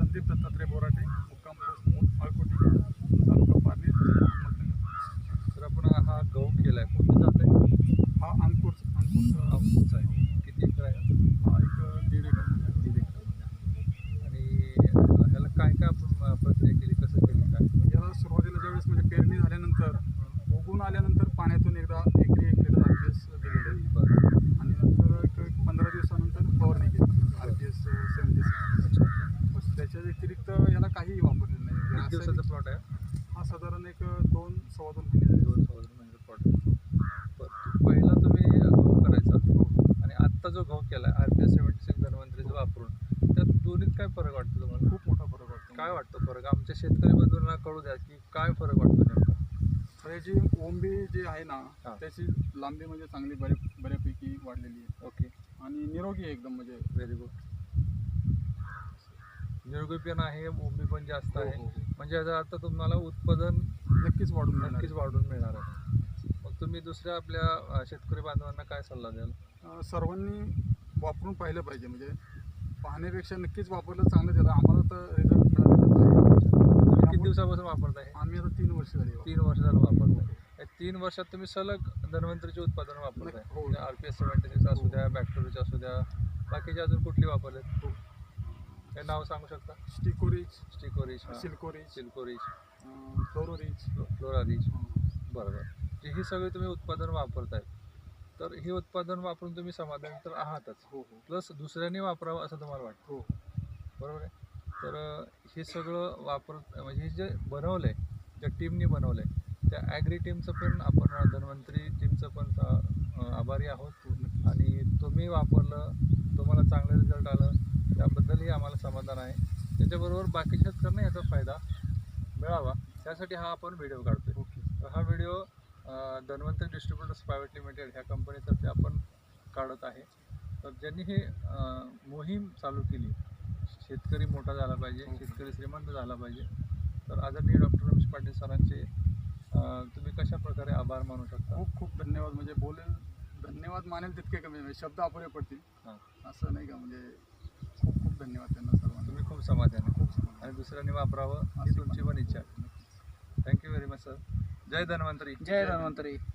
संदीप दत्तात्रय बोराटे, मुक्काम पोस्ट माळकोटी, तालुका पारनेर, जिल्हा अहमदनगर. तर आपण हा गहू केलाय, कुठे जात आहे? हा अंकुरचा आहे. किती एकर आहे? हा एक 1.5 एकर. 1.5 एकर. आणि ह्याला काय काय आपण प्रक्रिया केली, कसं केली, काय? याला सुरुवातीला ज्यावेळेस म्हणजे पेरणी झाल्यानंतर उगवून आल्यानंतर पाण्यातून एकदा एकरी 1 लिटर RPS दिलेलं आहे. बरं. आणि नंतर एक 15 दिवसानंतर फवारणी केली RPS 76. बस त्याच्या व्यतिरिक्त याला काहीही वापरलेलं नाही. किती म्हणजे दिवसाचा असं प्लॉट आहे? हा साधारण एक 2-2.25 महिने झाले. 2 महिन्याचा प्लॉट. बरं. पहिला तुम्ही गहू करायचा आणि आत्ता जो गहू केला RPS 76 धन्वंतरीचं वापरून, त्यात दोन्हीत काय फरक वाटतो तुम्हाला? खूप मोठा फरक वाटतो. काय वाटतं फरक? आमच्या शेतकरी बंधूंना कळू द्या की काय फरक वाटतो नेमका. तर याची ओंबी जी आहे ना, हां. त्याची लांबी म्हणजे चांगली बऱ्यापैकी वाढलेली आहे. ओके, आणि निरोगी आहे एकदम म्हणजे. Very good. निरोगी पण आहे, ओंबी पण जास्त हो, आहे. हो, हो. म्हणजे याचा अर्थ तुम्हाला उत्पादन नक्कीच वाढून मिळणार नक्कीच वाढून मिळणार आहे. मग तुम्ही दुसऱ्या आपल्या शेतकरी बांधवांना काय सल्ला द्याल? सर्वांनी वापरून पाहिलं पाहिजे. म्हणजे पाहण्यापेक्षा नक्कीच वापरलं चांगलं. त्याला आम्हाला तर रिझल्ट मिळालेलाच आहे. तुम्ही किती दिवसापासून वापरताय? आम्ही आता 3 वर्ष झाली. 3 वर्ष झालं वापरताय. या 3 वर्षात तुम्ही सलग धन्वंतरीचे उत्पादन वापरताय. हो. RPS 76 असू द्या, बॅक्टेरियाचे असू द्या, बाकीचे अजून कुठली वापरलेत? हो. हे नाव सांगू शकता? स्टिकोरिच, स्टिकोरिच, सिल्कोरिच, सिल्कोरिच, फ्लोरोरिच. फ्लोरारिच. बरोबर. ही सगळी तुम्ही उत्पादन वापरताय. तर हे उत्पादन वापरून तुम्ही समाधानी तर आहातच. हो, हो, प्लस दुसऱ्यांनी वापरावं असं तुम्हाला वाटतं. हो. बरोबर आहे. तर हे सगळं म्हणजे हे जे बनवलं आहे, ज्या टीमनी बनवलं आहे, त्या ॲग्री टीमचं पण आपण धन्वंतरी टीमचं पण आभारी आहोत. आणि तुम्ही वापरलं, तुम्हाला चांगलं रिझल्ट आलं, त्याबद्दलही आम्हाला समाधान आहे. त्याच्याबरोबर बाकीच्या शेतकऱ्यांना याचा फायदा मिळावा, त्यासाठी हा आपण व्हिडिओ काढतो आहे. ओके. तर हा video Dhanvantari distributors private limited ह्या कंपनीतर्फे आपण काढत आहे. तर ज्यांनी हे मोहीम चालू केली, शेतकरी मोठा झाला पाहिजे, शेतकरी श्रीमंत झाला पाहिजे, तर आदरणीय डॉक्टर रमेश पाटील सरांचे तुम्ही कशा प्रकारे आभार मानू शकता? खूप खूप धन्यवाद. म्हणजे धन्यवाद मानेल तितके कमी. म्हणजे शब्द अपुरे पडतील. हां. असं नाही का. म्हणजे खूप खूप धन्यवाद त्यांना सर्वांना. तुम्ही खूप समाधानी खूप समाधान. आणि दुसऱ्यांनी वापरावं ही तुमची पण इच्छा आहे. Thank you very much sir. जय धन्वंतरी. जय धन्वंतरी.